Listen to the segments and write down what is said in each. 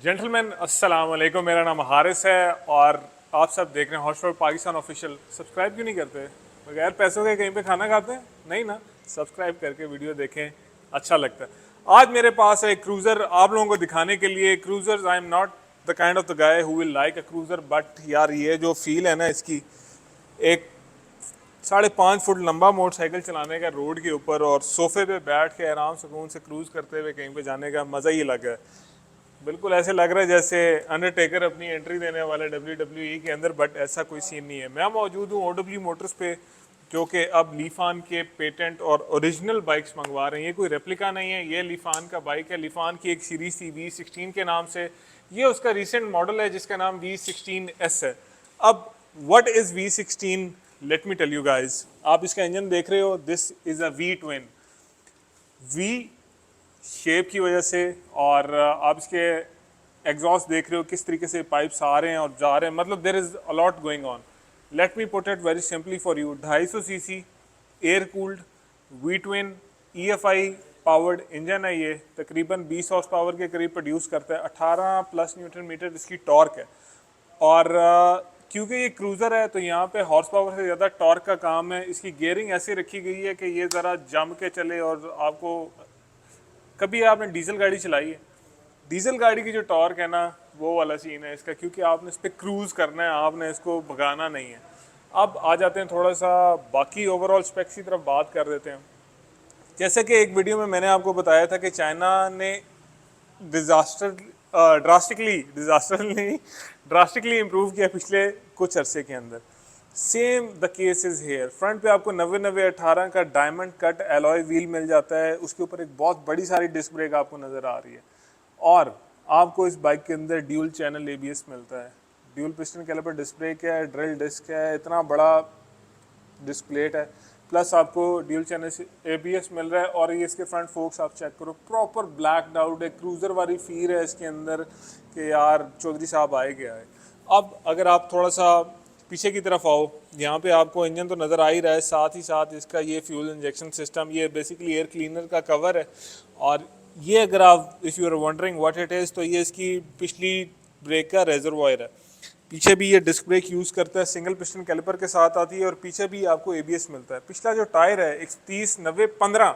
Gentleman अस्सलाम वालेकुम। मेरा नाम हारिस है और आप सब देख रहे हैं hot spot Pakistan official. Subscribe क्यों नहीं करते? बगैर पैसों के कहीं पे खाना खाते हैं? नहीं ना, सब्सक्राइब करके वीडियो देखें, अच्छा लगता है। आज मेरे पास है क्रूज़र आप लोगों को दिखाने के लिए। Cruiser, I am not the kind of the guy who will like a cruiser, but यार ये जो फील है ना इसकी, एक 5.5 फुट लंबा मोटरसाइकिल चलाने का रोड के ऊपर और सोफे पे बैठ के आराम सुकून से क्रूज़ करते हुए कहीं पे जाने का मज़ा ही अलग है। बिल्कुल ऐसे लग रहा है जैसे अंडरटेकर अपनी एंट्री देने वाले WWE के अंदर, बट ऐसा कोई सीन नहीं है। मैं मौजूद हूँ OW मोटर्स पे, जो कि अब लीफान के पेटेंट और ओरिजिनल बाइक्स मंगवा रहे हैं। ये कोई रेप्लिका नहीं है, ये लीफान का बाइक है। लीफान की एक सीरीज थी V16 के नाम से, ये उसका रिसेंट मॉडल है जिसका नाम V16S है। अब what is V16? Let me tell you guys. आप इसका इंजन देख रहे हो, this is a V twin. V shape की वजह से, और आप इसके एग्जॉस्ट देख रहे हो किस तरीके से पाइप्स आ रहे हैं और जा रहे हैं, मतलब there is a lot going on. Let me put it very simply for you. 250 CC air cooled V twin EFI powered engine है। ये तकरीबन 20 हॉर्स पावर के करीब प्रोड्यूस करता है। 18 प्लस न्यूटन मीटर इसकी टॉर्क है। और क्योंकि ये क्रूज़र है तो यहाँ पे हॉर्स पावर से ज़्यादा टॉर्क का काम है। इसकी गियरिंग ऐसी रखी गई है कि ये ज़रा जम के चले। और आपको कभी आपने डीजल गाड़ी चलाई है, डीजल गाड़ी की जो टॉर्क है ना, वो वाला सीन है इसका, क्योंकि आपने इस पर क्रूज़ करना है, आपने इसको भगाना नहीं है। अब आ जाते हैं थोड़ा सा बाकी ओवरऑल स्पेक्स की तरफ बात कर देते हैं। जैसे कि एक वीडियो में मैंने आपको बताया था कि चाइना ने डिजास्टर नहीं, ड्रास्टिकली इम्प्रूव किया पिछले कुछ अरसे के अंदर। Same the case is here. Front पे आपको 90-90-18 का डायमंड कट एलॉय व्हील मिल जाता है। उसके ऊपर एक बहुत बड़ी सारी डिस्क ब्रेक आपको नज़र आ रही है। और आपको इस बाइक के अंदर ड्यूल चैनल ABS मिलता है। Dual piston caliper disc brake है, ड्रिल डिस्क है, इतना बड़ा डिस्क प्लेट है। प्लस आपको ड्यूल चैनल ABS मिल रहा है। और ये इसके फ्रंट फोक्स आप चेक करो, प्रॉपर ब्लैक आउट है, क्रूज़र वाली फील है इसके अंदर कि यार चौधरी साहब आए गया है। अब अगर आप थोड़ा सा पीछे की तरफ आओ, यहाँ पे आपको इंजन तो नज़र आ ही रहा है, साथ ही साथ इसका ये फ्यूल इंजेक्शन सिस्टम, ये बेसिकली एयर क्लीनर का कवर है। और ये अगर आप if you are wondering what it is, तो ये इसकी पिछली ब्रेक का रेजरवॉयर है। पीछे भी ये डिस्क ब्रेक यूज़ करता है, सिंगल पिस्टन कैलिपर के साथ आती है। और पीछे भी आपको ABS मिलता है। पिछला जो टायर है 31-90-15,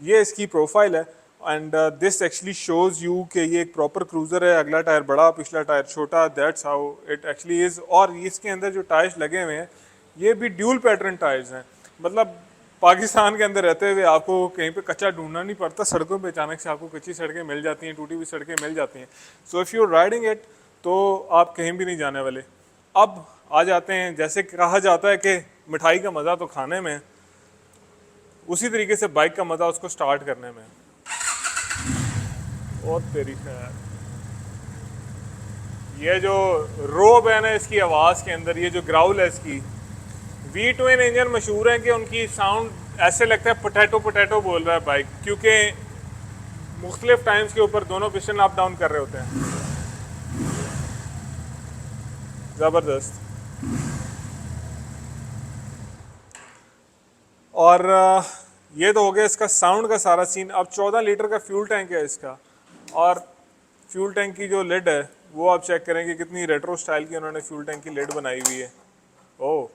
ये इसकी प्रोफाइल है। And this actually shows you कि ये एक प्रॉपर क्रूज़र है। अगला टायर बड़ा, पिछला टायर छोटा, that's how it actually is. और इसके अंदर जो टायर्स लगे हुए हैं ये भी ड्यूल पैटर्न टायर्स हैं। मतलब पाकिस्तान के अंदर रहते हुए आपको कहीं पे कच्चा ढूंढना नहीं पड़ता, सड़कों पे अचानक से आपको कच्ची सड़कें मिल जाती हैं, टूटी हुई सड़कें मिल जाती हैं। सो इफ़ यू राइडिंग इट तो आप कहीं भी नहीं जाने वाले। अब आ जाते हैं, जैसे कहा जाता है कि मिठाई का मज़ा तो खाने में, उसी तरीके से बाइक का मज़ा उसको स्टार्ट करने में। और तेरी खैर, ये जो रोब है ना इसकी आवाज़ के अंदर, ये जो ग्राउल है इसकी, वी ट्विन इंजन मशहूर है कि उनकी साउंड ऐसे लगता है पोटैटो पोटैटो बोल रहा है बाइक, क्योंकि मुख्तलिफ टाइम्स के ऊपर दोनों पिस्टन अप डाउन कर रहे होते हैं। ज़बरदस्त। और ये तो हो गया इसका साउंड का सारा सीन। अब 14 लीटर का फ्यूल टैंक है इसका। और फ्यूल टैंक की जो लिड है वो आप चेक करेंगे कितनी रेट्रो स्टाइल की उन्होंने फ्यूल टैंक की लिड बनाई हुई है। ओह,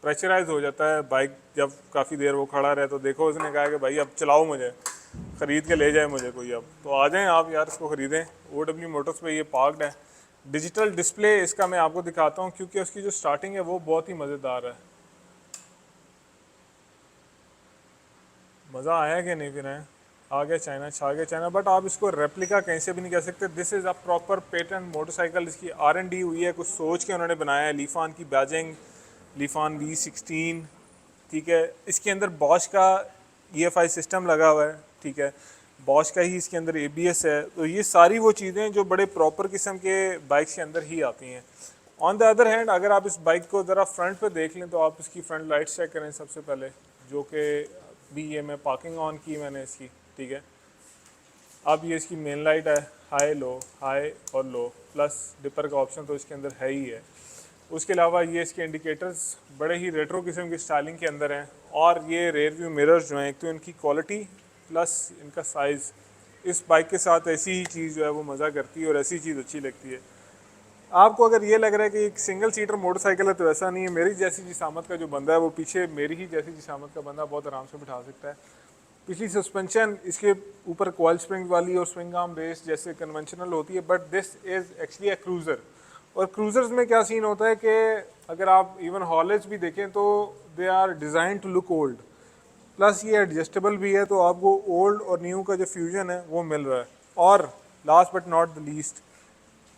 प्रेशराइज हो जाता है बाइक जब काफ़ी देर वो खड़ा रहे। तो देखो उसने कहा कि भाई अब चलाओ, मुझे ख़रीद के ले जाए मुझे कोई। अब तो आ जाएं आप यार, इसको ख़रीदें। OW मोटर्स पे ये पार्कड है। डिजिटल डिस्प्ले इसका मैं आपको दिखाता हूँ, क्योंकि उसकी जो स्टार्टिंग है वो बहुत ही मज़ेदार है। मज़ा आया कि नहीं? फिर है आ गया चाइना, छा गया चाइना। बट आप इसको रेप्लिका कहीं से भी नहीं कह सकते। This is a proper patent motorcycle. इसकी R&D हुई है, कुछ सोच के उन्होंने बनाया है। लीफान की बैजिंग, लीफान V16, ठीक है। इसके अंदर बॉश का EFI सिस्टम लगा हुआ है, ठीक है। बॉश का ही इसके अंदर ABS है। तो ये सारी वो चीज़ें जो बड़े प्रॉपर किस्म के बाइक्स के अंदर ही आती हैं। ऑन द अदर हैंड, अगर आप इस बाइक को ज़रा फ्रंट पे देख लें तो आप इसकी फ्रंट लाइट्स चेक करें सबसे पहले, जो कि भी ये मैं पार्किंग ऑन की मैंने इसकी, ठीक है। अब ये इसकी मेन लाइट है, हाई लो, हाई और लो, प्लस डिपर का ऑप्शन तो इसके अंदर है ही है। उसके अलावा ये इसके इंडिकेटर्स बड़े ही रेट्रो किस्म की स्टाइलिंग के अंदर हैं। और ये रेयर व्यू मिरर्स जो हैं, एक तो इनकी क्वालिटी प्लस इनका साइज़ इस बाइक के साथ ऐसी ही चीज़ जो है वो मज़ा करती है और ऐसी चीज़ अच्छी लगती है। आपको अगर ये लग रहा है कि एक सिंगल सीटर मोटरसाइकिल है तो ऐसा नहीं है। मेरी जैसी जिसामत का जो बंदा है वो पीछे मेरी ही जैसी जिसामत का बंदा बहुत आराम से बिठा सकता है। पिछली सस्पेंशन इसके ऊपर कॉइल स्प्रिंग वाली और स्विंग आर्म बेस जैसे कन्वेंशनल होती है, but this is actually a cruiser. और क्रूज़र्स में क्या सीन होता है कि अगर आप इवन हॉलेज भी देखें तो they are designed to look old, plus ये एडजस्टेबल भी है, तो आपको ओल्ड और न्यू का जो फ्यूजन है वो मिल रहा है। और last but not the least,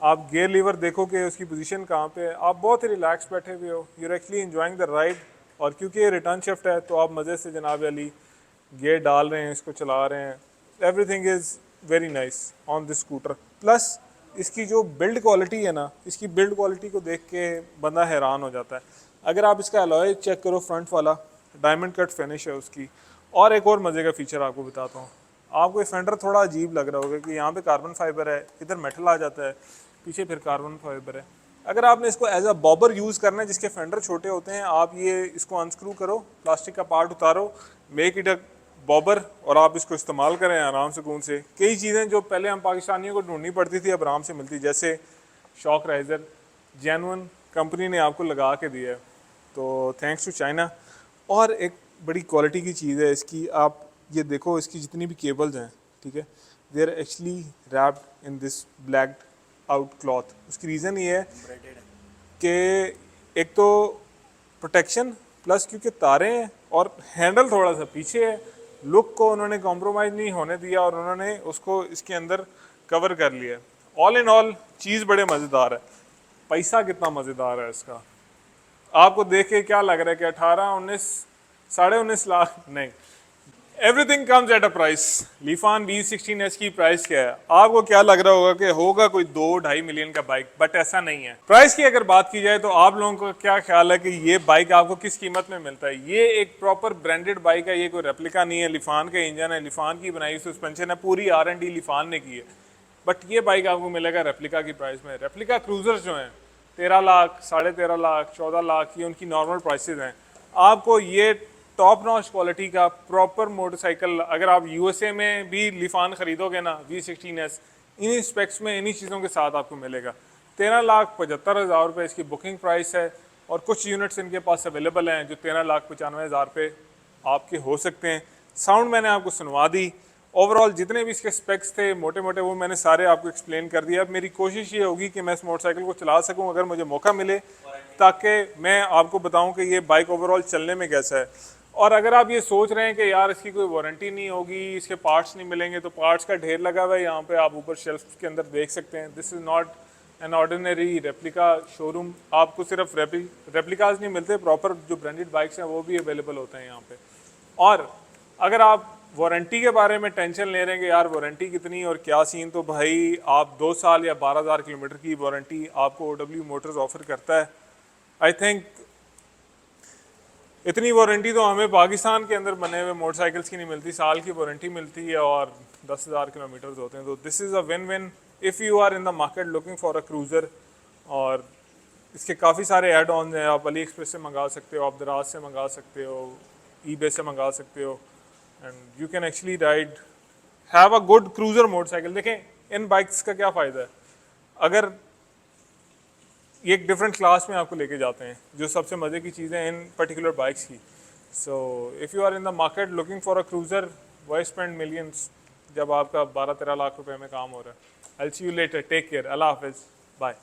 आप गियर लीवर देखो कि उसकी पोजीशन कहाँ पे है, आप बहुत ही रिलैक्स बैठे हुए हो, you are actually enjoying the ride. और क्योंकि ये रिटर्न शिफ्ट है तो आप मज़े से जनाब अली गियर डाल रहे हैं, इसको चला रहे हैं। Everything is very nice on this scooter. Plus इसकी जो बिल्ड क्वालिटी है ना, इसकी बिल्ड क्वालिटी को देख के बंदा हैरान हो जाता है। अगर आप इसका अलॉय चेक करो, फ्रंट वाला डायमंड कट फिनिश है उसकी। और एक और मज़े का फीचर आपको बताता हूँ। आपको ये फेंडर थोड़ा अजीब लग रहा होगा कि यहाँ पे कार्बन फाइबर है, इधर मेटल आ जाता है, पीछे फिर कार्बन फाइबर है। अगर आपने इसको एज अ बॉबर यूज़ करना है जिसके फेंडर छोटे होते हैं, आप ये इसको अनस्क्रू करो, प्लास्टिक का पार्ट उतारो, मेक इट अ बॉबर, और आप इसको इस्तेमाल करें आराम सुकून से। कई चीज़ें जो पहले हम पाकिस्तानियों को ढूंढनी पड़ती थी अब आराम से मिलती, जैसे शॉक राइज़र जेन्युइन कंपनी ने आपको लगा के दिया है, तो थैंक्स टू चाइना। और एक बड़ी क्वालिटी की चीज़ है इसकी, आप ये देखो इसकी जितनी भी केबल्स हैं, ठीक है, they are actually wrapped in this black out cloth. उसकी रीज़न ये है कि एक तो प्रोटेक्शन, प्लस क्योंकि तारे हैं और हैंडल थोड़ा सा पीछे है, लुक को उन्होंने कॉम्प्रोमाइज़ नहीं होने दिया और उन्होंने उसको इसके अंदर कवर कर लिया। ऑल इन ऑल चीज़ बड़े मज़ेदार है। पैसा कितना मज़ेदार है इसका, आपको देख के क्या लग रहा है कि 18-19 19.5 लाख? नहीं, everything comes at a price. Lifan V16S की प्राइस क्या है? आपको क्या लग रहा होगा कि होगा कोई 2-2.5 मिलियन का बाइक, बट ऐसा नहीं है। प्राइस की अगर बात की जाए तो आप लोगों को क्या ख्याल है कि ये बाइक आपको किस कीमत में मिलता है? ये एक प्रॉपर ब्रांडेड बाइक है, ये कोई रेप्लिका नहीं है। लिफान का इंजन है, लिफान की बनाई सस्पेंशन है, पूरी R&D लिफान ने की है, बट ये बाइक आपको मिलेगा रेप्लिका की प्राइस में। रेप्लिका क्रूजर्स जो हैं 13 लाख, 13.5 लाख, 14 लाख, ये उनकी नॉर्मल प्राइसेस हैं। आपको ये टॉप नॉच क्वालिटी का प्रॉपर मोटरसाइकिल अगर आप USA में भी लिफान खरीदोगे ना V16S, इन्हीं स्पेक्स में इन्हीं चीज़ों के साथ आपको मिलेगा। 13,75,000 रुपये इसकी बुकिंग प्राइस है, और कुछ यूनिट्स इनके पास अवेलेबल हैं जो 13,95,000 रुपये आपके हो सकते हैं। साउंड मैंने आपको सुनवा दी, ओवरऑल जितने भी इसके स्पेक्स थे मोटे मोटे वो मैंने सारे आपको एक्सप्लेन कर दिया। अब मेरी कोशिश ये होगी कि मैं इस मोटरसाइकिल को चला सकूं अगर मुझे मौका मिले, ताकि मैं आपको बताऊं कि ये बाइक ओवरऑल चलने में कैसा है। और अगर आप ये सोच रहे हैं कि यार इसकी कोई वारंटी नहीं होगी, इसके पार्ट्स नहीं मिलेंगे, तो पार्ट्स का ढेर लगा हुआ है यहाँ पे, आप ऊपर शेल्फ के अंदर देख सकते हैं। This is not an ordinary replica showroom. आपको सिर्फ रेप्लिकाज नहीं मिलते, प्रॉपर जो ब्रांडेड बाइक्स हैं वो भी अवेलेबल होते हैं यहाँ पे। और अगर आप वारंटी के बारे में टेंशन ले रहे हैं कि यार वारंटी कितनी और क्या सीन, तो भाई आप 2 साल या 12,000 किलोमीटर की वारंटी आपको OW मोटर्स ऑफर करता है। आई थिंक इतनी वारंटी तो हमें पाकिस्तान के अंदर बने हुए मोटरसाइकिल्स की नहीं मिलती। साल की वारंटी मिलती है और 10,000 किलोमीटर्स होते हैं, तो this is a win win if you are in the market looking for a cruiser. और इसके काफ़ी सारे ऐड ऑन हैं, आप अली एक्सप्रेस से मंगा सकते हो, आप दराज से मंगा सकते हो, eBay से मंगा सकते हो, and you can actually ride have a good cruiser motorcycle. देखें इन बाइक्स का क्या फ़ायदा है, अगर ये एक डिफरेंट क्लास में आपको लेके जाते हैं, जो सबसे मज़े की चीज़ें इन पर्टिकुलर बाइक्स की। So if you are in the market looking for a cruiser, why spend millions जब आपका 12-13 लाख रुपए में काम हो रहा है। I will see you later, take care, अल्लाह हाफिज़, बाय।